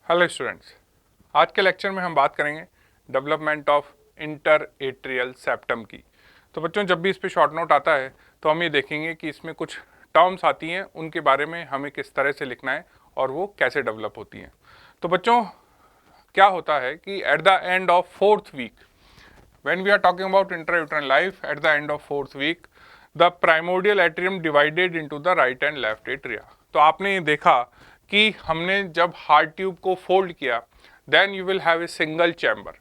Hello students, आज के lecture में हम बात करेंगे development of inter atrial septum की। तो बच्चों, जब भी इस पे शॉर्ट नोट आता है तो हम ये देखेंगे कि इसमें कुछ टर्म्स आती हैं, उनके बारे में हमें किस तरह से लिखना है और वो कैसे डेवलप होती हैं। तो बच्चों, क्या होता है कि at the end of fourth week, when we are talking about intrauterine life, at the end of fourth week the primordial atrium divided into the right and left atria। तो आपने ये देखा कि हमने जब हार्ट ट्यूब को fold किया, then you will have a single chamber,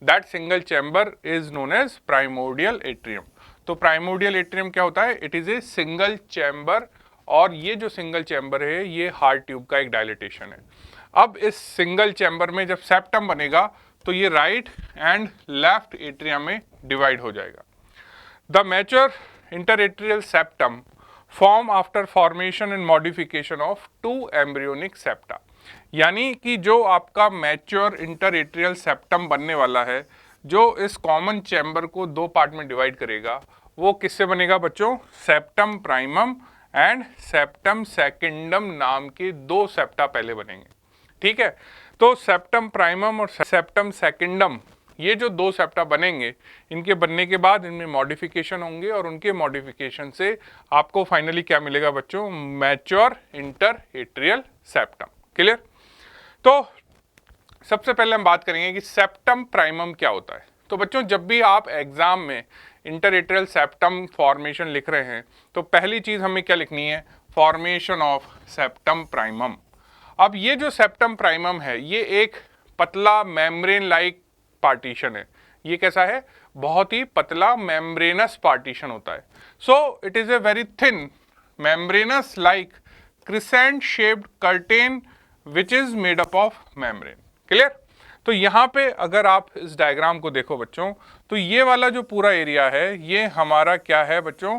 that single chamber is known as primordial atrium। तो primordial atrium क्या होता है? it is a single chamber, और ये जो सिंगल चैम्बर है ये हार्ट ट्यूब का एक डायलिटेशन है। अब इस सिंगल चैम्बर में जब सेप्टम बनेगा तो ये राइट एंड लेफ्ट एट्रिया में डिवाइड हो जाएगा। The mature interatrial septum form after formation and modification of two embryonic septa, यानी कि जो आपका मैच्योर इंटरएट्रियल सेप्टम बनने वाला है, जो इस कॉमन चैम्बर को दो पार्ट में डिवाइड करेगा, वो किससे बनेगा बच्चों? Septum primum and septum secundum नाम के दो सेप्टा पहले बनेंगे। ठीक है, तो सेप्टम प्राइमम और सेप्टम सेकेंडम, ये जो दो सेप्टा बनेंगे, इनके बनने के बाद इनमें मॉडिफिकेशन होंगे और उनके मॉडिफिकेशन से आपको फाइनली क्या मिलेगा बच्चों? Mature inter atrial septum. Clear? तो सबसे पहले हम बात करेंगे कि सेप्टम प्राइमम क्या होता है। तो बच्चों, जब भी आप एग्जाम में इंटर एट्रियल सेप्टम फॉर्मेशन लिख रहे हैं तो पहली चीज हमें क्या लिखनी है? Formation of septum primum. अब ये जो सेप्टम प्राइमम है ये एक पतला मेम्ब्रेन लाइक पार्टीशन है। ये कैसा है? बहुत ही पतला मेम्ब्रेनस पार्टीशन होता है। So it is a very thin membranes like crescent shaped curtain which is made up of membrane. Clear? तो यहाँ पे अगर आप इस डायग्राम को देखो बच्चों, तो ये वाला जो पूरा एरिया है ये हमारा क्या है बच्चों?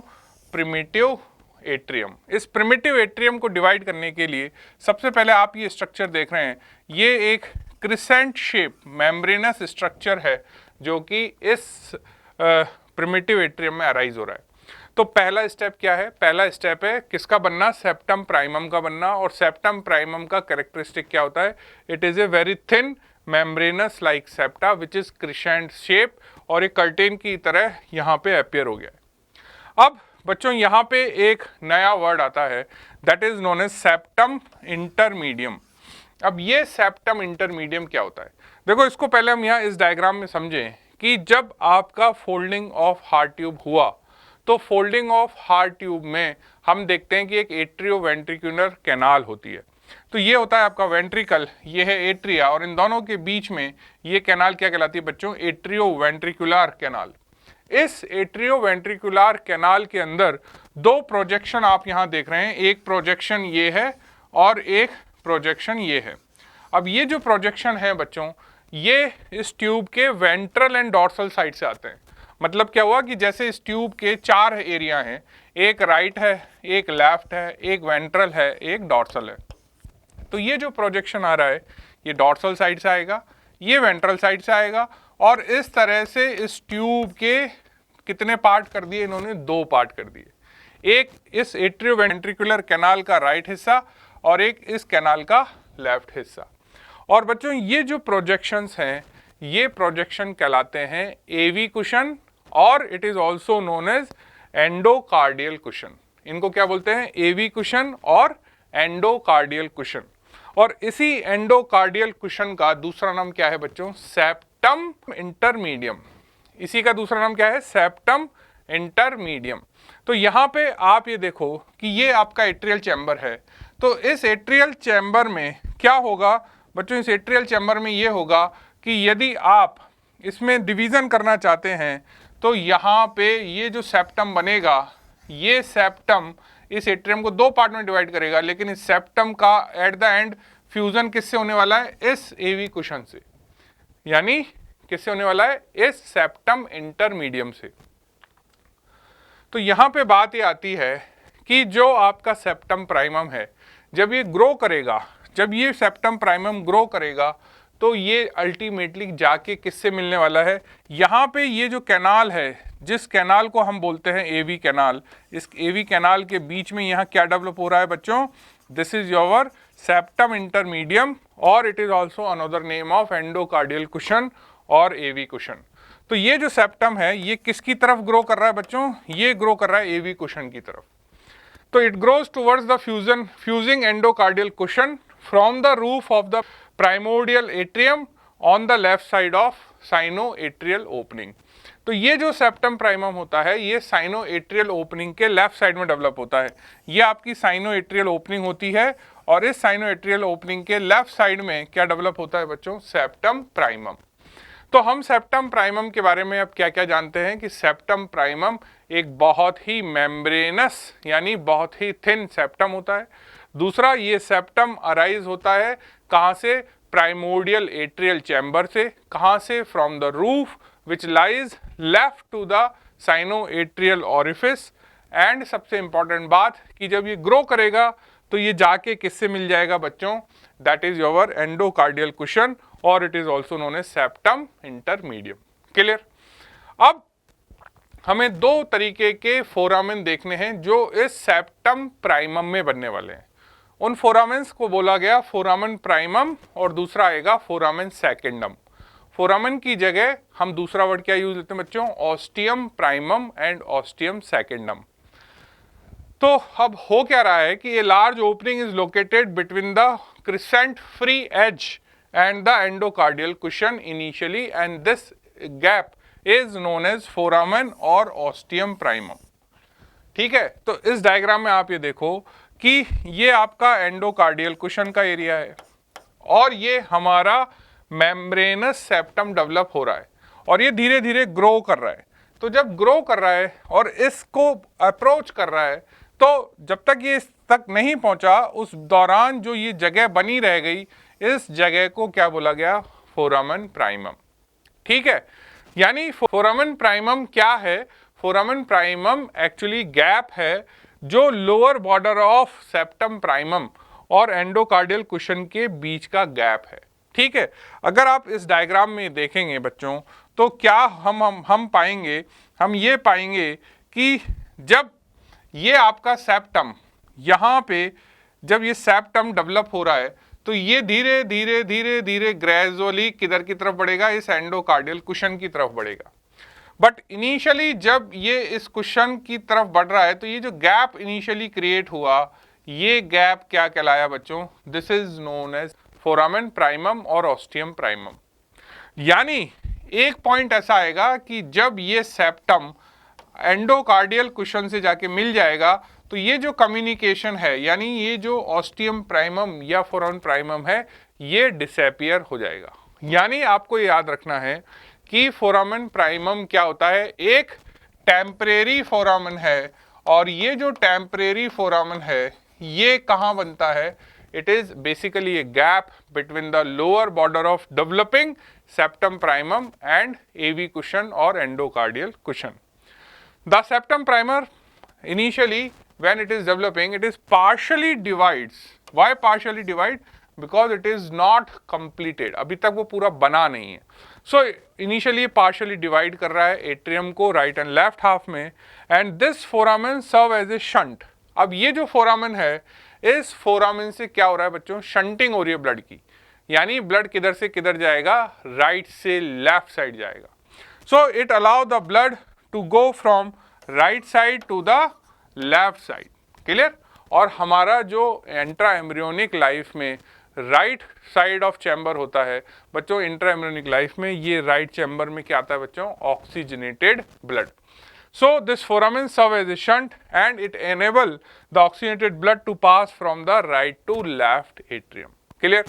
Primitive atrium. इस प्रिमिटिव एट्रियम को डिवाइड करने के लिए सबसे पहले आप ये स्ट्रक्चर देख रहे हैं, ये एक क्रिसेंट शेप मेम्ब्रेनस स्ट्रक्चर है जो कि इस प्रिमिटिव एट्रियम में अराइज हो रहा है। तो पहला स्टेप क्या है? पहला स्टेप है किसका बनना? सेप्टम प्राइमम का बनना। और सेप्टम प्राइमम का कैरेक्टरिस्टिक क्या होता है? It is a very thin membranes like septa which is crescent shape, और एक कर्टेन की तरह यहाँ पे अपियर हो गया है। अब बच्चों, यहाँ पे एक नया वर्ड आता है that is known as septum intermedium. अब ये सेप्टम इंटरमीडियम क्या होता है? देखो, इसको पहले हम यहाँ इस डायग्राम में समझें कि जब आपका फोल्डिंग ऑफ हार्ट ट्यूब हुआ तो फोल्डिंग ऑफ हार्ट ट्यूब में हम देखते हैं कि एक एट्रियो वेंट्रिकुलर कैनाल होती है। तो ये होता है आपका वेंट्रिकल, ये है एट्रिया, और इन दोनों के बीच में ये कैनाल क्या कहलाती है बच्चों? Atrio ventricular canal. इस एट्रियो वेंट्रिकुलर कैनाल के अंदर दो प्रोजेक्शन आप यहां देख रहे हैं, एक प्रोजेक्शन ये है और एक प्रोजेक्शन ये है। अब ये जो प्रोजेक्शन है बच्चों, ये इस ट्यूब के वेंट्रल एंड डॉर्सल साइड से आते हैं। मतलब क्या हुआ कि जैसे इस ट्यूब के चार एरिया हैं, एक राइट है, एक लेफ्ट है, एक वेंट्रल है, एक डॉर्सल है। तो ये जो प्रोजेक्शन आ रहा है ये डॉर्सल साइड से आएगा, ये वेंट्रल साइड से आएगा, और इस तरह से इस ट्यूब के कितने पार्ट कर दिए इन्होंने? दो पार्ट कर दिए। एक इस एट्रियो वेंट्रिकुलर कैनाल का राइट हिस्सा और एक इस कैनाल का लेफ्ट हिस्सा। और बच्चों, ये जो प्रोजेक्शंस हैं ये प्रोजेक्शन कहलाते हैं एवी कुशन, और it is also known as endocardial cushion. इनको क्या बोलते हैं? एवी कुशन और एंडोकार्डियल कुशन। और इसी एंडोकार्डियल कुशन का दूसरा नाम क्या है बच्चों? सेप्टम इंटरमीडियम। इसी का दूसरा नाम क्या है? सेप्टम इंटरमीडियम। तो यहाँ पे आप ये देखो कि ये आपका एट्रियल चैम्बर है। तो इस एट्रियल चैम्बर में क्या होगा बच्चों? इस एट्रियल चैम्बर में ये होगा कि यदि आप इसमें डिवीजन करना चाहते हैं तो यहाँ पे ये जो सेप्टम बनेगा, ये सेप्टम इस एट्रियम को दो पार्ट में डिवाइड करेगा, लेकिन इस सेप्टम का एट द एंड फ्यूजन किससे होने वाला है? इस एवी कुशन से। यानी किससे होने वाला है? इस सेप्टम इंटरमीडियम से। तो यहां पे बात ये आती है कि जो आपका सेप्टम प्राइमम है, जब ये ग्रो करेगा, जब ये सेप्टम प्राइमम ग्रो करेगा तो ये अल्टीमेटली जाके किससे मिलने वाला है? यहाँ पे ये जो कैनाल है, जिस कैनाल को हम बोलते हैं एवी कैनाल, इस एवी कैनाल के बीच में यहाँ क्या डेवलप हो रहा है बच्चों? This is your septum intermedium, और it is also another name of endocardial cushion और एवी कुशन। तो ये जो सेप्टम है ये किसकी तरफ ग्रो कर रहा है बच्चों? ये ग्रो कर रहा है एवी कुशन की तरफ। तो it grows towards the fusing endocardial cushion from the roof of the primordial atrium on the left side of cyano-atrial opening. तो ये जो सेप्टम प्राइमम होता है ये साइनो-एट्रियल ओपनिंग के लेफ्ट साइड में डेवलप होता है। ये आपकी साइनो-एट्रियल ओपनिंग होती है और इस साइनो-एट्रियल ओपनिंग के लेफ्ट साइड में क्या डेवलप होता है बच्चों? Septum primum. तो हम सेप्टम प्राइमम के बारे में अब क्या क्या जानते हैं कि सेप्टम प्राइमम एक बहुत ही मेम्ब्रेनस यानी बहुत ही थिन सेप्टम होता है। दूसरा, ये सेप्टम अराइज होता है कहाँ से? प्राइमोर्डियल एट्रियल चैम्बर से। कहाँ से? From the roof which lies left to the sinoatrial orifice. And सबसे इंपॉर्टेंट बात कि जब ये ग्रो करेगा तो ये जाके किससे मिल जाएगा बच्चों? That is your endocardial cushion और it is also known as septum intermedium. Clear? अब हमें दो तरीके के फोरामेन देखने हैं जो इस सेप्टम प्राइमम में बनने वाले हैं। उन फोरामेन्स को बोला गया फोरामेन प्राइमम और दूसरा आएगा फोरामेन सेकेंडम। फोरामेन की जगह हम दूसरा वर्ड क्या यूज लेते हैं बच्चों? Ostium primum and ostium secundum. तो अब हो क्या रहा है कि ये large opening is located between the crescent free edge and the endocardial cushion initially and this gap is known as foramen और ऑस्टियम प्राइमम। ठीक है, तो इस डायग्राम में आप ये देखो कि ये आपका एंडोकार्डियल कुशन का एरिया है और ये हमारा मेम्ब्रेनस सेप्टम डेवलप हो रहा है और ये धीरे धीरे ग्रो कर रहा है। तो जब ग्रो कर रहा है और इसको अप्रोच कर रहा है तो जब तक ये इस तक नहीं पहुंचा उस दौरान जो ये जगह बनी रह गई, इस जगह को क्या बोला गया? Foramen primum. ठीक है, यानी फोरामेन प्राइमम क्या है? फोरामेन प्राइमम एक्चुअली गैप है जो lower border of septum primum और एंडोकार्डियल कुशन के बीच का गैप है। ठीक है, अगर आप इस डायग्राम में देखेंगे बच्चों तो क्या हम पाएंगे, हम ये पाएंगे कि जब ये आपका सेप्टम यहाँ पे जब ये सेप्टम डेवलप हो रहा है तो ये धीरे धीरे धीरे धीरे ग्रेजुअली किधर की तरफ बढ़ेगा? इस एंडोकार्डियल कुशन की तरफ बढ़ेगा। बट इनिशियली जब ये इस कुशन की तरफ बढ़ रहा है तो ये जो गैप इनिशियली क्रिएट हुआ, ये गैप क्या कहलाया बच्चों? This is known as foramen primum और ऑस्टियम प्राइमम। यानी एक पॉइंट ऐसा आएगा कि जब ये सेप्टम एंडोकार्डियल कुशन से जाके मिल जाएगा तो ये जो कम्युनिकेशन है यानी ये जो ऑस्टियम प्राइमम या फोरामेन प्राइमम है ये डिसअपीयर हो जाएगा। यानी आपको याद रखना है कि फोरामेन प्राइमम क्या होता है? एक टेम्परेरी फोरामेन है और ये जो टेम्परेरी फोरामेन है ये कहाँ बनता है? It is basically a gap between the lower border of developing septum primum and AV cushion or endocardial cushion. The septum primer initially when it is developing it is partially divides. Why partially divide? Because it is not completed. अभी तक वो पूरा बना नहीं है। So initially partially divide कर रहा है एट्रियम को राइट एंड लेफ्ट हाफ में and this foramen serve as a shunt. अब ये जो फोरामेन है इस फोरामेन से क्या हो रहा है बच्चों? शंटिंग हो रही है ब्लड की, यानी ब्लड किधर से किधर जाएगा? राइट से लेफ्ट साइड जाएगा। So it allow the blood to go from right side to the left side. Clear? और हमारा जो इंट्रा एम्ब्रियोनिक लाइफ में राइट साइड ऑफ चैम्बर होता है बच्चों, इंट्रा एम्ब्रियोनिक लाइफ में ये राइट चैम्बर में क्या आता है बच्चों? Oxygenated blood. So this foramen serve as a shunt and it enable the oxygenated blood to pass from the right to left atrium. Clear?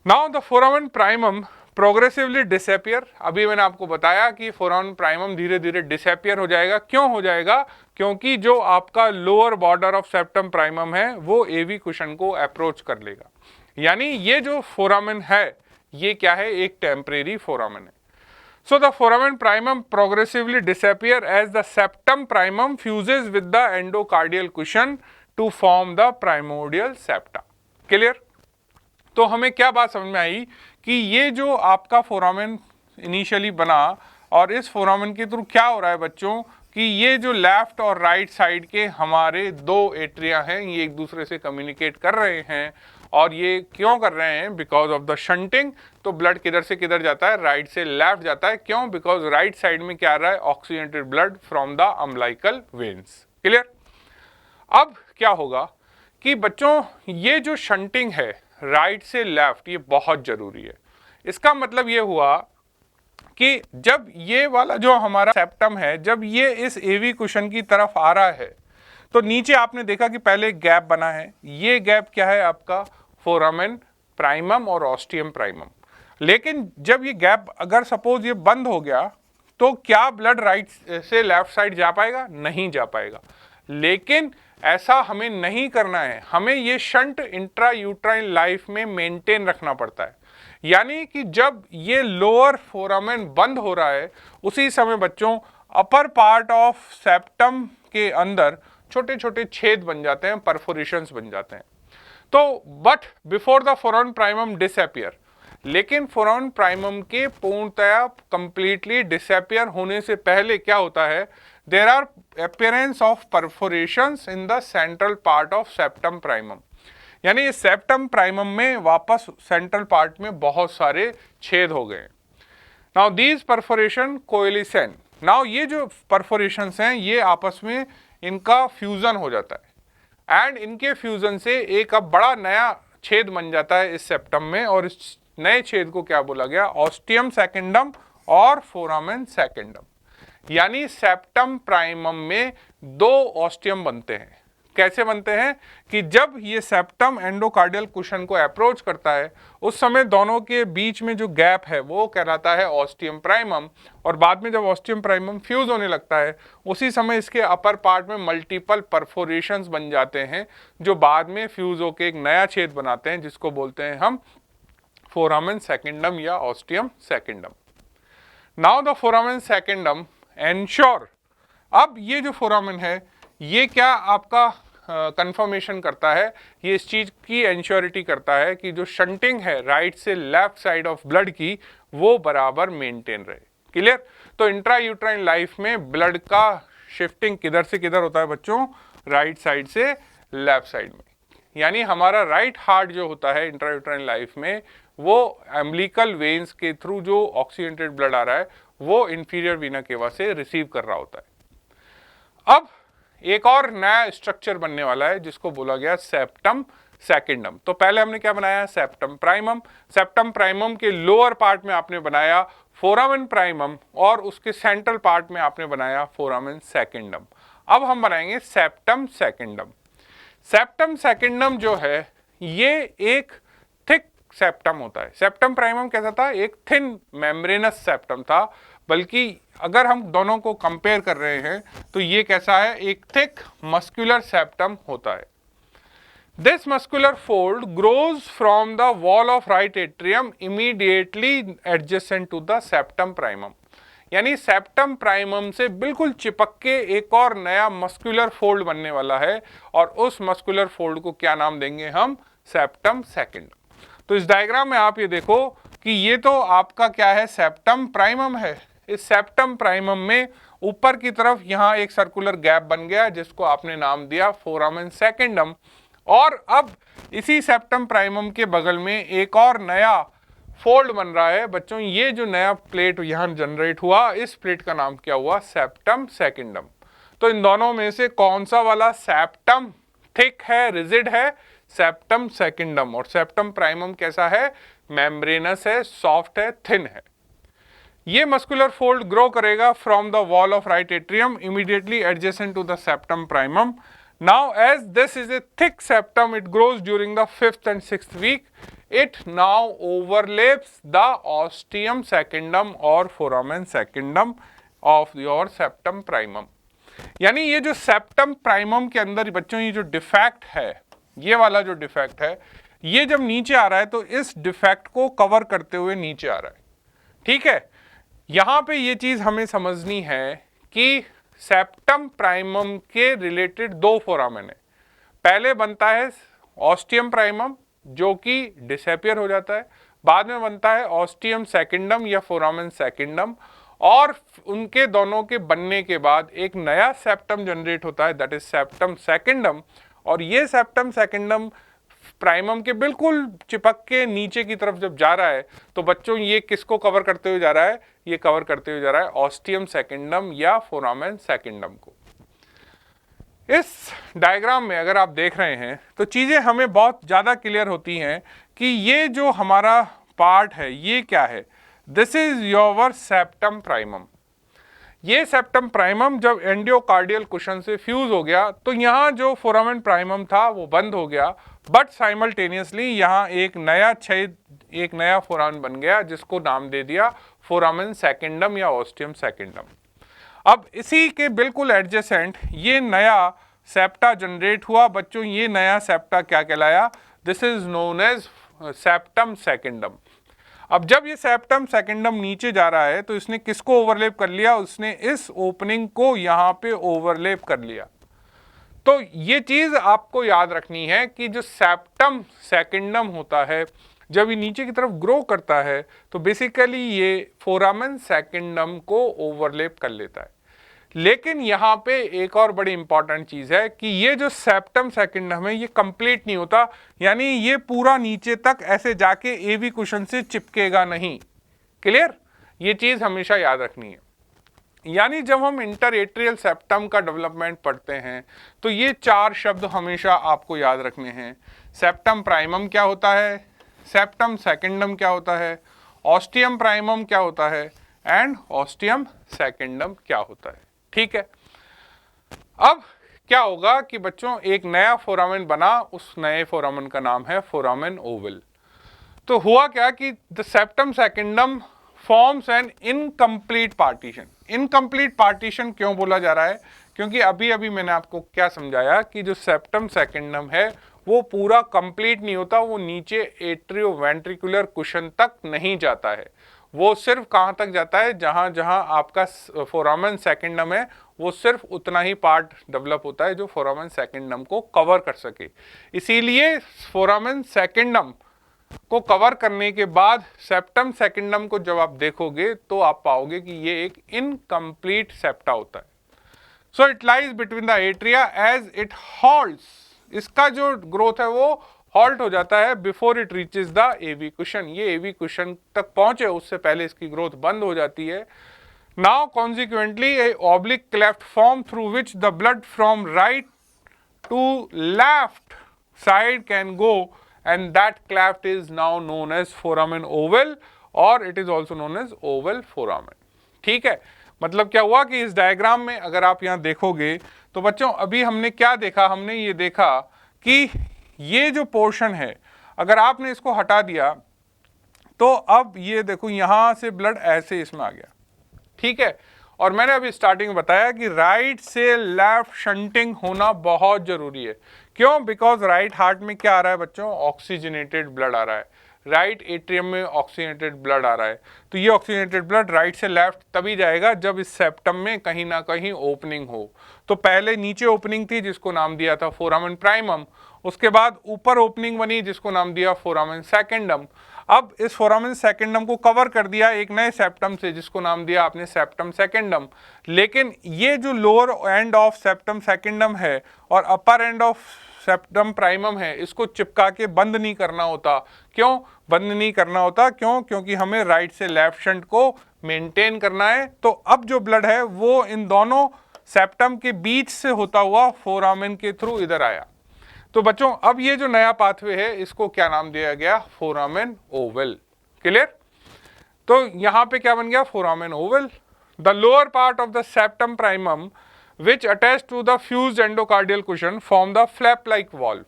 Now the foramen primum progressively disappear. अभी मैंने आपको बताया कि foramen primum धीरे धीरे disappear हो जाएगा। क्यों हो जाएगा? क्योंकि जो आपका lower border of septum primum है वो AV cushion को approach कर लेगा। यानी ये जो foramen है ये क्या है? एक temporary foramen है। So the foramen primum progressively disappear as the septum primum fuses with the endocardial cushion to form the primordial septa. Clear? तो हमें क्या बात समझ में आई कि ये जो आपका फोरामेन इनिशियली बना और इस फोरामेन के थ्रू क्या हो रहा है बच्चों कि ये जो लेफ्ट और राइट साइड के हमारे दो एट्रिया हैं ये एक दूसरे से कम्युनिकेट कर रहे हैं, और ये क्यों कर रहे हैं? Because of the shunting. तो ब्लड किधर से किधर जाता है? राइट से लेफ्ट जाता है। क्यों? बिकॉज राइट साइड में क्या आ रहा है? Oxygenated blood from the umbilical veins. Clear? अब क्या होगा कि बच्चों ये जो शंटिंग है राइट से लेफ्ट ये बहुत जरूरी है। इसका मतलब ये हुआ कि जब ये वाला जो हमारा सेप्टम है जब ये इस एवी कुशन की तरफ आ रहा है तो नीचे आपने देखा कि पहले एक गैप बना है। ये गैप क्या है? आपका फोरामेन प्राइमम और ऑस्टियम प्राइमम। लेकिन जब ये गैप अगर सपोज ये बंद हो गया तो क्या ब्लड राइट से लेफ्ट साइड जा पाएगा? नहीं जा पाएगा। लेकिन ऐसा हमें नहीं करना है, हमें ये शंट इंट्रा यूट्राइन लाइफ में मेंटेन रखना पड़ता है। यानी कि जब ये लोअर फोरामेन बंद हो रहा है उसी समय बच्चों अपर पार्ट ऑफ सेप्टम के अंदर छोटे छोटे छेद बन जाते हैं, परफोरेशंस बन जाते हैं। तो but before the foramen primum disappear, लेकिन फोरामेन प्राइमम के पूर्णतया कंप्लीटली डिसअपियर होने से पहले क्या होता है? There are appearance of perforations in the central part of septum primum. यानी इस सेप्टम प्राइमम में वापस सेंट्रल पार्ट में बहुत सारे छेद हो गए। नाउ दीज परफोरेशन कोएलिसेंट, नाउ ये जो परफोरेशंस हैं ये आपस में इनका फ्यूजन हो जाता है एंड इनके फ्यूजन से एक अब बड़ा नया छेद बन जाता है इस सेप्टम में, और इस नए छेद को क्या बोला गया? ऑस्टियम सेकेंडम और फोरामेन सेकेंडम। यानी सेप्टम प्राइमम में दो ऑस्टियम बनते हैं। कैसे बनते हैं? कि जब ये सेप्टम एंडोकार्डियल कुशन को अप्रोच करता है उस समय दोनों के बीच में जो गैप है वो कहलाता है ऑस्टियम प्राइमम, और बाद में जब ऑस्टियम प्राइमम फ्यूज होने लगता है उसी समय इसके अपर पार्ट में मल्टीपल परफोरेशंस बन जाते हैं जो बाद में फ्यूज होकर एक नया छेद बनाते हैं जिसको बोलते हैं हम फोरामेन सेकेंडम या ostium secundum. Now the foramen secundum ensure, अब ये जो फोरामेन है ये क्या आपका कंफर्मेशन करता है? ये इस चीज की एंश्योरिटी करता है कि जो शंटिंग है राइट से लेफ्ट साइड ऑफ ब्लड की वो बराबर मेंटेन रहे। क्लियर? तो इंट्रा यूट्राइन लाइफ में ब्लड का शिफ्टिंग किधर से किधर होता है बच्चों? राइट साइड से लेफ्ट साइड में। यानी हमारा राइट हार्ट जो होता है इंट्रा यूट्राइन लाइफ में वो एम्बिलिकल वेन्स के थ्रू जो ऑक्सीजनेटेड ब्लड आ रहा है वो इंफीरियर वीना केवा से रिसीव कर रहा होता है। अब एक और नया स्ट्रक्चर बनने वाला है जिसको बोला गया सेप्टम सेकेंडम। तो पहले हमने क्या बनाया? Septum primum. सेप्टम प्राइमम के लोअर पार्ट में आपने बनाया फोरामेन प्राइमम और उसके सेंट्रल पार्ट में आपने बनाया फोरामेन सेकेंडम। अब हम बनाएंगे सेप्टम सेकेंडम। सेप्टम सेकेंडम जो है ये एक थिक सेप्टम होता है। सेप्टम प्राइमम कैसा था? एक थिन मेम्ब्रेनस सेप्टम था, बल्कि अगर हम दोनों को कंपेयर कर रहे हैं तो ये कैसा है? एक थिक मस्कुलर सेप्टम होता है। This muscular fold grows from the wall of right atrium immediately adjacent to the septum primum. यानी सेप्टम प्राइमम से बिल्कुल चिपक के एक और नया मस्कुलर फोल्ड बनने वाला है, और उस मस्कुलर फोल्ड को क्या नाम देंगे हम? Septum secundum. तो इस डायग्राम में आप ये देखो कि ये तो आपका क्या है? सेप्टम प्राइमम है। इस सेप्टम प्राइमम में ऊपर की तरफ यहाँ एक सर्कुलर गैप बन गया जिसको आपने नाम दिया फोरामेन सेकेंडम, और अब इसी सेप्टम प्राइमम के बगल में एक और नया फोल्ड बन रहा है। बच्चों ये जो नया प्लेट यहाँ जनरेट हुआ इस प्लेट का नाम क्या हुआ? Septum secundum. तो इन दोनों में से कौन सा वाला सेप्टम थिक है, रिजिड है? Septum secundum. और सेप्टम प्राइमम कैसा है? मेम्ब्रेनस है, सॉफ्ट है, थिन है। ये मस्कुलर फोल्ड ग्रो करेगा from the wall of right atrium immediately adjacent to the septum primum. Now as this is a thick septum, it grows during the 5th and 6th week. It now overlaps the ostium secundum और foramen secundum of your septum primum. यानी ये जो septum primum के अंदर बच्चों ये जो defect है, ये वाला जो डिफेक्ट है, ये जब नीचे आ रहा है तो इस डिफेक्ट को कवर करते हुए नीचे आ रहा है। ठीक है? यहां पे ये चीज हमें समझनी है कि सेप्टम प्राइमम के रिलेटेड दो फोरामेन है। पहले बनता है ऑस्टियम प्राइमम जो कि डिसअपियर हो जाता है, बाद में बनता है ऑस्टियम सेकेंडम या फोरामेन सेकेंडम, और उनके दोनों के बनने के बाद एक नया सेप्टम जनरेट होता है, दैट इज सेप्टम सेकेंडम। और ये सेप्टम सेकेंडम प्राइमम के बिल्कुल चिपक के नीचे की तरफ जब जा रहा है तो बच्चों ये किसको कवर करते हुए जा रहा है? ये कवर करते हुए जा रहा है ऑस्टियम सेकेंडम या फोरामेन सेकेंडम को। इस डायग्राम में अगर आप देख रहे हैं तो चीजें हमें बहुत ज्यादा क्लियर होती हैं कि ये जो हमारा पार्ट है ये क्या है? This is your septum primum. ये सेप्टम प्राइमम जब एंडियोकार्डियल कुशन से फ्यूज हो गया तो यहाँ जो फोरामेन प्राइमम था वो बंद हो गया, बट साइमल्टेनियसली यहाँ एक नया छेद, एक नया फोरामेन बन गया जिसको नाम दे दिया फोरामेन सेकेंडम या ऑस्टियम सेकेंडम। अब इसी के बिल्कुल एडजेसेंट ये नया सेप्टा जनरेट हुआ बच्चों। ये नया सेप्टा क्या कहलाया? This is known as septum secundum. अब जब ये सेप्टम सेकेंडम नीचे जा रहा है तो इसने किसको ओवरलैप कर लिया? उसने इस ओपनिंग को यहाँ पे ओवरलैप कर लिया। तो ये चीज आपको याद रखनी है कि जो सेप्टम सेकेंडम होता है जब ये नीचे की तरफ ग्रो करता है तो बेसिकली ये फोरामेन सेकेंडम को ओवरलैप कर लेता है। लेकिन यहाँ पे एक और बड़ी इंपॉर्टेंट चीज है कि ये जो सेप्टम सेकेंडम है ये कंप्लीट नहीं होता, यानी ये पूरा नीचे तक ऐसे जाके एवी कुशन से चिपकेगा नहीं। क्लियर? ये चीज हमेशा याद रखनी है। यानी जब हम इंटरएट्रियल सेप्टम का डेवलपमेंट पढ़ते हैं तो ये चार शब्द हमेशा आपको याद रखने हैं। सेप्टम प्राइमम क्या होता है, सेप्टम सेकेंडम क्या होता है, ऑस्टियम प्राइमम क्या होता है एंड ऑस्टियम सेकेंडम क्या होता है। ठीक है। अब क्या होगा कि बच्चों एक नया फोरामेन बना, उस नए फोरामेन का नाम है फोरामेन ओवल। तो हुआ क्या कि the septum secundum forms an incomplete partition. Incomplete partition क्यों बोला जा रहा है? क्योंकि अभी अभी मैंने आपको क्या समझाया कि जो सेप्टम सेकेंडम है वो पूरा कंप्लीट नहीं होता, वो नीचे एट्रियोवेंट्रिकुलर कुशन तक नहीं जाता है। वो सिर्फ कहाँ तक जाता है? जहाँ जहाँ आपका फोरामेन सेकेंडम है वो सिर्फ उतना ही पार्ट डेवलप होता है जो फोरामेन सेकेंडम को कवर कर सके। इसीलिए फोरामेन सेकेंडम को कवर करने के बाद सेप्टम सेकेंडम को जब आप देखोगे तो आप पाओगे कि ये एक इनकम्प्लीट सेप्टा होता है। So it lies between the atria as it halts. इसका जो ग्रोथ है वो हॉल्ट हो जाता है before it reaches the AV cushion. ये एवी कुशन तक पहुंचे उससे पहले इसकी ग्रोथ बंद हो जाती है। Now consequently a oblique cleft form through which the blood from right to left side can go and that cleft is now known as foramen oval or it is also known as oval foramen। ठीक है, मतलब क्या हुआ कि इस diagram में अगर आप यहाँ देखोगे तो बच्चों अभी हमने क्या देखा? हमने ये देखा कि ये जो पोर्शन है अगर आपने इसको हटा दिया तो अब ये देखो यहाँ से ब्लड ऐसे इसमें आ गया। ठीक है, और मैंने अभी स्टार्टिंग में बताया कि राइट से लेफ्ट शंटिंग होना बहुत जरूरी है। क्यों? बिकॉज राइट हार्ट में क्या आ रहा है बच्चों? ऑक्सीजनेटेड ब्लड आ रहा है। राइट एट्रियम में ऑक्सीजनेटेड ब्लड आ रहा है। तो ये ऑक्सीजनेटेड ब्लड राइट से लेफ्ट तभी जाएगा जब इस सेप्टम में कहीं ना कहीं ओपनिंग हो। तो पहले नीचे ओपनिंग थी जिसको नाम दिया था फोरामेन प्राइमम, उसके बाद ऊपर ओपनिंग बनी जिसको नाम दिया फोरामेन सेकेंडम। अब इस फोरामेन सेकेंडम को कवर कर दिया एक नए सेप्टम से जिसको नाम दिया आपने सेप्टम सेकेंडम। लेकिन ये जो lower end of septum secundum है और अपर एंड ऑफ सेप्टम प्राइमम है इसको चिपका के बंद नहीं करना होता। क्यों बंद नहीं करना होता? क्यों? क्योंकि हमें राइट से लेफ्ट शंट को मेंटेन करना है। तो अब जो ब्लड है वो इन दोनों सेप्टम के बीच से होता हुआ फोरामेन के थ्रू इधर आया। तो बच्चों अब ये जो नया पाथवे है इसको क्या नाम दिया गया? Foramen Oval. क्लियर? तो यहां पे क्या बन गया? Foramen Oval. The lower part of the septum primum which attached to the fused endocardial cushion form the flap like valve।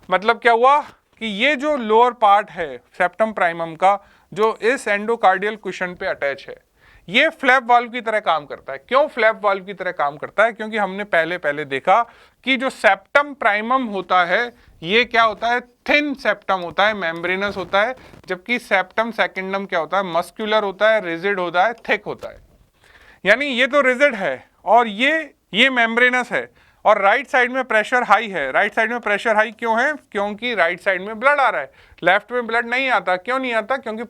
मतलब क्या हुआ कि ये जो लोअर पार्ट है सेप्टम प्राइमम का जो इस एंडोकार्डियल कुशन पे अटैच है ये फ्लैप वाल्व की तरह काम करता है। क्यों फ्लैप वाल्व की तरह काम करता है? क्योंकि हमने पहले देखा कि जो सेप्टम प्राइमम होता है ये क्या होता है? थिन सेप्टम होता है, मेम्ब्रेनस होता है, जबकि सेप्टम सेकेंडम क्या होता है? मस्कुलर होता है, रिजिड होता है, थिक होता है। यानी ये तो रिजिड है और ये मेम्ब्रेनस है और राइट साइड में प्रेशर हाई है। राइट साइड में प्रेशर हाई क्यों है? क्योंकि राइट साइड में ब्लड आ रहा है, लेफ्ट में ब्लड नहीं आता। क्यों नहीं आता? क्योंकि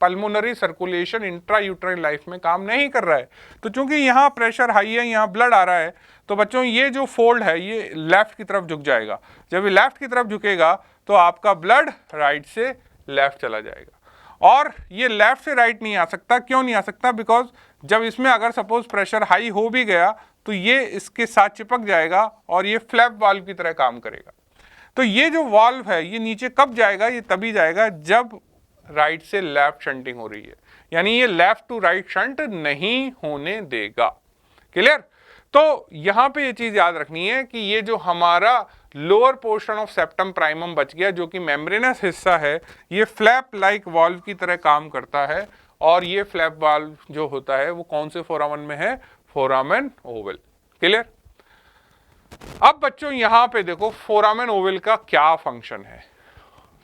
pulmonary circulation intra uterine life में काम नहीं कर रहा है। तो चूंकि यहाँ प्रेशर हाई है, यहाँ ब्लड आ रहा है, तो बच्चों ये जो फोल्ड है ये लेफ्ट की तरफ झुक जाएगा। जब ये लेफ्ट की तरफ झुकेगा तो आपका ब्लड राइट से लेफ्ट चला जाएगा। और ये लेफ्ट से राइट नहीं आ सकता। क्यों नहीं आ सकता? बिकॉज जब इसमें अगर सपोज प्रेशर हाई हो भी गया तो ये इसके साथ चिपक जाएगा और ये फ्लैप वाल्व की तरह काम करेगा। तो ये जो वाल्व है ये नीचे कब जाएगा? ये तभी जाएगा जब राइट से लेफ्ट शंटिंग हो रही है, यानी ये लेफ्ट टू राइट शंट नहीं होने देगा। क्लियर? तो यहां पे ये चीज याद रखनी है कि ये जो हमारा lower portion of septum primum बच गया, जो कि मेम्ब्रेनस हिस्सा है, ये फ्लैप लाइक वाल्व की तरह काम करता है। और ये फ्लैप वाल्व जो होता है वो कौन से फोरामन में है? Foramen Oval. क्लियर? अब बच्चों यहां पे देखो फोरामेन ओवल का क्या फंक्शन है।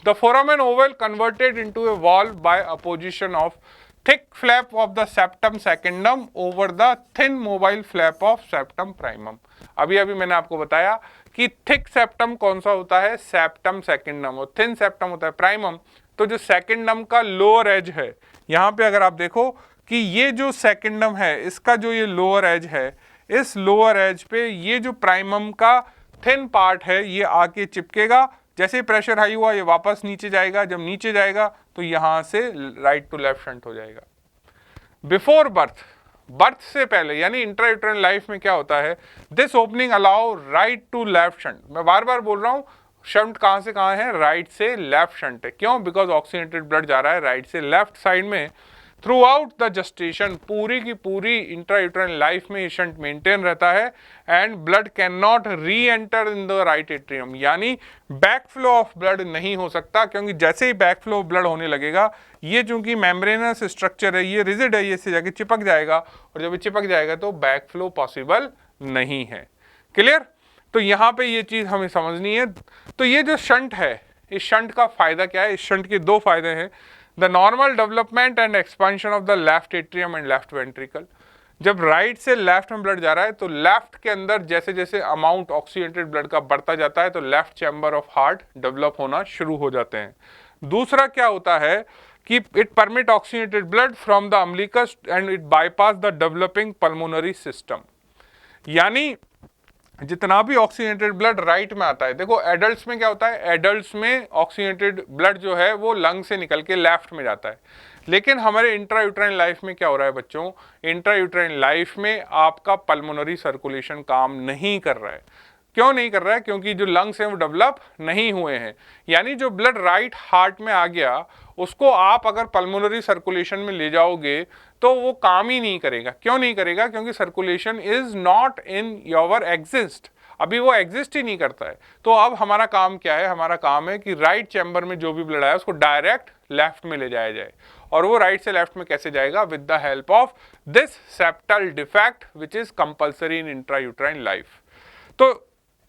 The foramen ovale converted into a valve by apposition of thick flap of the septum secundum over the thin mobile flap of septum primum। अभी मैंने आपको बताया कि थिक सेप्टम कौन सा होता है? Septum secundum. और थिन सेप्टम होता है प्राइमम। तो जो सेकेंडम का लोअर एज है, यहाँ पे अगर आप देखो कि ये जो सेकेंडम है इसका जो ये लोअर एज है, इस लोअर एज पे ये जो प्राइमम का थिन पार्ट है ये आके चिपकेगा। जैसे ही प्रेशर हाई हुआ ये वापस नीचे जाएगा। जब नीचे जाएगा तो यहां से राइट टू लेफ्ट शंट हो जाएगा। बिफोर बर्थ, बर्थ से पहले यानी इंट्रायूटेराइन लाइफ में क्या होता है? This opening allow right to left shunt. मैं बार बार बोल रहा हूं, शंट कहां से कहां है? राइट से लेफ्ट शंट है। क्यों? बिकॉज ऑक्सीजनेटेड ब्लड जा रहा है राइट से लेफ्ट साइड में। थ्रू आउट द जस्टेशन, पूरी की पूरी इंट्रायूटेराइन लाइफ में ये शंट मेंटेन रहता है। एंड ब्लड कैन नॉट री enter in the right atrium, यानी बैक फ्लो ऑफ ब्लड नहीं हो सकता। क्योंकि जैसे ही बैक फ्लो ऑफ ब्लड होने लगेगा, ये चूंकि मेम्ब्रेनस स्ट्रक्चर है, ये रिजिड है, ये से जाके चिपक जाएगा। और जब ये चिपक जाएगा तो बैक फ्लो पॉसिबल नहीं है। क्लियर? तो यहाँ पे ये चीज हमें समझनी है। तो ये जो शंट है, इस शंट का फायदा क्या है? इस शंट के दो फायदे हैं। The normal development and expansion of the left atrium and left ventricle. जब राइट से लेफ्ट में ब्लड जा रहा है तो लेफ्ट के अंदर जैसे जैसे अमाउंट ऑक्सीजनेटेड ब्लड का बढ़ता जाता है तो left chamber of heart develop होना शुरू हो जाते हैं। दूसरा क्या होता है कि it permit oxygenated blood from the umbilicus and it bypass the developing pulmonary system. यानी जितना भी ऑक्सीजनेटेड ब्लड राइट में आता है, देखो एडल्ट्स में क्या होता है? एडल्ट्स में ऑक्सीजनेटेड ब्लड जो है वो लंग से निकल के लेफ्ट में जाता है। लेकिन हमारे इंट्रायूटेराइन लाइफ में क्या हो रहा है बच्चों? इंट्रायूटेराइन लाइफ में आपका पल्मोनरी सर्कुलेशन काम नहीं कर रहा है। क्यों नहीं कर रहा है? क्योंकि जो लंग्स हैं वो डेवलप नहीं हुए हैं। यानी जो ब्लड राइट हार्ट में आ गया उसको आप अगर पल्मोनरी सर्कुलेशन में ले जाओगे तो वो काम ही नहीं करेगा। क्यों नहीं करेगा? क्योंकि circulation is not in your exist, अभी वो एग्जिस्ट ही नहीं करता है। तो अब हमारा काम क्या है? हमारा काम है कि राइट चैम्बर में जो भी ब्लड आया उसको डायरेक्ट लेफ्ट में ले जाया जाए। और वो राइट से लेफ्ट में कैसे जाएगा? With the help of this septal defect which is compulsory in intrauterine life. तो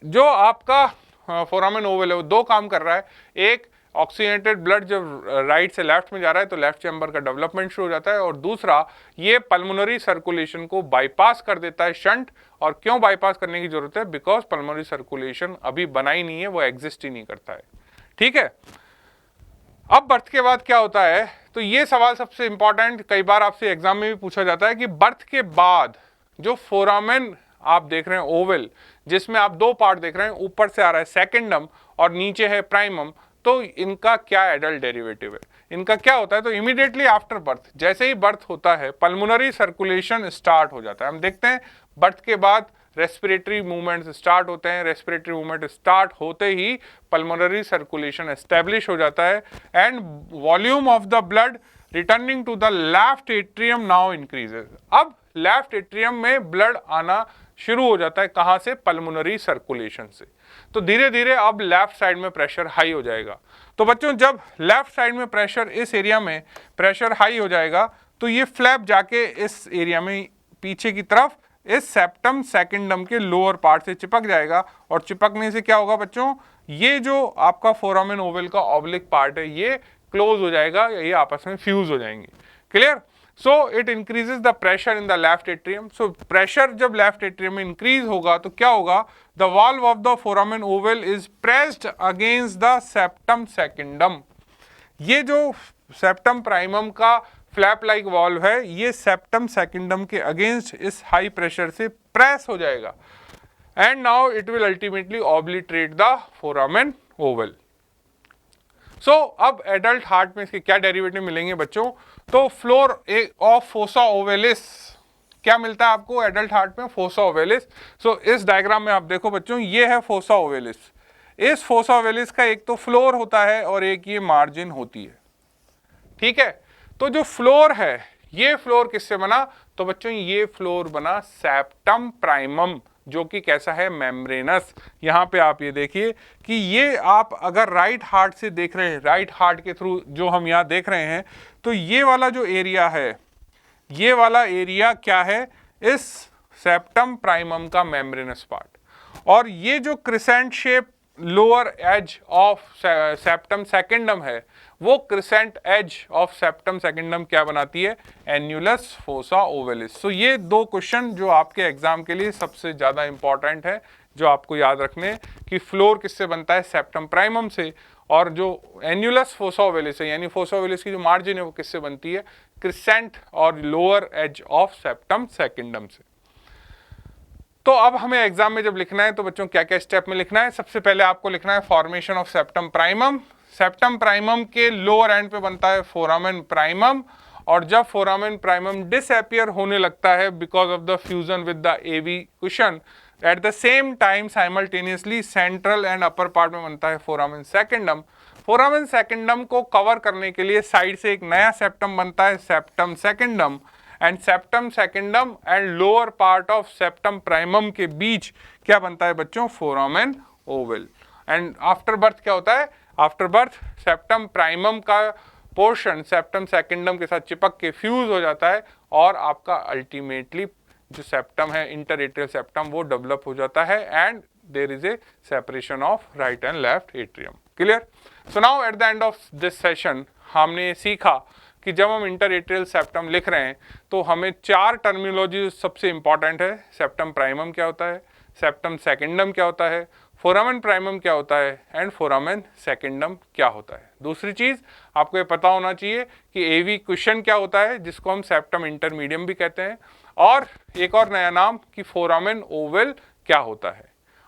जो आपका फोरामेन ओवल है वो दो काम कर रहा है। एक, ऑक्सीजनेटेड ब्लड जब राइट से लेफ्ट में जा रहा है तो लेफ्ट चैम्बर का डेवलपमेंट शुरू हो जाता है। और दूसरा, ये पल्मोनरी सर्कुलेशन को बाईपास कर देता है शंट। और क्यों बाईपास करने की जरूरत है? बिकॉज पल्मोनरी सर्कुलेशन अभी बना ही नहीं है, वो एग्जिस्ट ही नहीं करता है। ठीक है? अब बर्थ के बाद क्या होता है? तो ये सवाल सबसे इंपॉर्टेंट, कई बार आपसे एग्जाम में भी पूछा जाता है कि बर्थ के बाद जो फोरामेन आप देख रहे हैं ओवल, जिसमें आप दो पार्ट देख रहे हैं, ऊपर से आ रहा है सेकेंडम और नीचे है प्राइमम, तो इनका क्या एडल्ट डेरिवेटिव है? इनका क्या होता है? तो इमीडिएटली आफ्टर बर्थ, जैसे ही बर्थ होता है पल्मोनरी सर्कुलेशन स्टार्ट हो जाता है। हम देखते हैं बर्थ के बाद रेस्पिरेटरी मूवमेंट्स स्टार्ट होते हैं। रेस्पिरेटरी मूवमेंट स्टार्ट होते ही पल्मोनरी सर्कुलेशन एस्टेब्लिश हो जाता है and volume of the blood returning to the left atrium now increases. अब लेफ्ट एट्रियम में ब्लड आना शुरू हो जाता है। कहां से? पल्मोनरी सर्कुलेशन से। तो धीरे धीरे अब लेफ्ट साइड में प्रेशर हाई हो जाएगा। तो बच्चों जब लेफ्ट साइड में प्रेशर, इस एरिया में प्रेशर हाई हो जाएगा तो ये फ्लैप जाके इस एरिया में पीछे की तरफ इस सेप्टम सेकेंडम के लोअर पार्ट से चिपक जाएगा। और चिपकने से क्या होगा बच्चों? ये जो आपका फोरामेन ओवल का ऑब्लिक पार्ट है ये क्लोज हो जाएगा, ये आपस में फ्यूज हो जाएंगे। Clear? So it increases the pressure in the left atrium. So pressure जब लेफ्ट एट्रियम में इंक्रीज होगा तो क्या होगा, the valve of the foramen ovale is pressed against the septum secundum. ये जो सेप्टम प्राइमम का फ्लैप लाइक वाल्व है, ये सेप्टम सेकेंडम के अगेंस्ट इस हाई प्रेशर से प्रेस हो जाएगा, and now it will ultimately obliterate the foramen ovale. So अब एडल्ट हार्ट में इसके क्या डेरिवेटिव मिलेंगे बच्चों, तो फ्लोर ऑफ फोसा ओवेलिस क्या मिलता है आपको एडल्ट हार्ट में, फोसा ओवेलिस। सो इस डायग्राम में आप देखो बच्चों, ये है फोसा ओवेलिस। इस फोसा ओवेलिस का एक तो फ्लोर होता है और एक ये मार्जिन होती है, ठीक है। तो जो फ्लोर है, ये फ्लोर किससे बना, तो बच्चों ये फ्लोर बना सेप्टम प्राइमम, जो कि कैसा है, मेम्ब्रेनस। यहां पे आप ये देखिए कि ये आप अगर राइट हार्ट से देख रहे हैं, राइट हार्ट के थ्रू जो हम यहां देख रहे हैं, तो ये वाला जो एरिया है, ये वाला एरिया क्या है, इस सेप्टम प्राइमम का मेम्ब्रेनस पार्ट। और ये जो crescent shape lower edge of septum secundum है, वो crescent edge of septum secundum क्या बनाती है, एन्युलस फोसा ओवेलिस। सो ये दो क्वेश्चन जो आपके एग्जाम के लिए सबसे ज्यादा इंपॉर्टेंट है, जो आपको याद रखने कि फ्लोर किससे बनता है, सेप्टम प्राइमम से, और जो एन्युलस फोसा ओवेलिस है यानी फोसा ओवेलिस की जो मार्जिन है वो किससे बनती है, क्रिसेंट और lower edge of septum secundum से। तो अब हमें एग्जाम में जब लिखना है तो बच्चों क्या क्या स्टेप में लिखना है, सबसे पहले आपको लिखना है formation of septum primum. Septum primum के लोअर एंड पे बनता है फोरामेन प्राइमम, और जब फोरामेन प्राइमम डिसअपियर होने लगता है because of the fusion with the AV cushion, at the same time simultaneously central and upper part में बनता है फोरामेन सेकेंडम। फोरामेन सेकेंडम को कवर करने के लिए साइड से एक नया सेप्टम बनता है, septum secundum, and septum secundum and lower part of septum primum के बीच क्या बनता है बच्चों, foramen Oval. And after birth क्या होता है, आफ्टर बर्थ सेप्टम प्राइमम का पोर्शन सेप्टम सेकेंडम के साथ चिपक के फ्यूज हो जाता है, और आपका अल्टीमेटली जो सेप्टम है, इंटरएट्रियल सेप्टम, वो डेवलप हो जाता है, and there is a separation of right and left atrium. Clear. So now at the end of this session हमने सीखा कि जब हम इंटरएट्रियल सेप्टम लिख रहे हैं तो हमें चार टर्मिनोलॉजी सबसे इंपॉर्टेंट है, सेप्टम प्राइमम क्या होता है, सेप्टम सेकेंडम क्या होता है, फोरामेन प्राइमम क्या होता है, एंड फोरामेन सेकेंडम क्या होता है। दूसरी चीज आपको ये पता होना चाहिए कि एवी क्वेश्चन क्या होता है, जिसको हम सेप्टम इंटरमीडियम भी कहते हैं, और एक और नया नाम कि फोरामेन ओवल क्या होता है।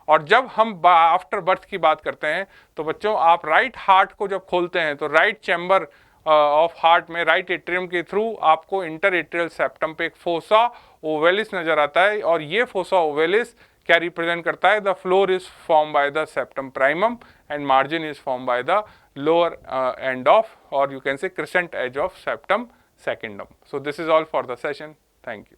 और जब हम आफ्टर बर्थ की बात करते हैं तो बच्चों आप राइट हार्ट को जब खोलते हैं तो राइट चैम्बर ऑफ हार्ट में राइट एट्रियम के थ्रू आपको इंटर एट्रियल सेप्टम पे एक फोसा ओवेलिस नजर आता है, और ये फोसा ओवेलिस क्या रिप्रेजेंट करता है, the floor is form by the septum primum and margin is form by the lower end of, और you can say crescent edge of septum secundum. So this is all for the session. Thank you.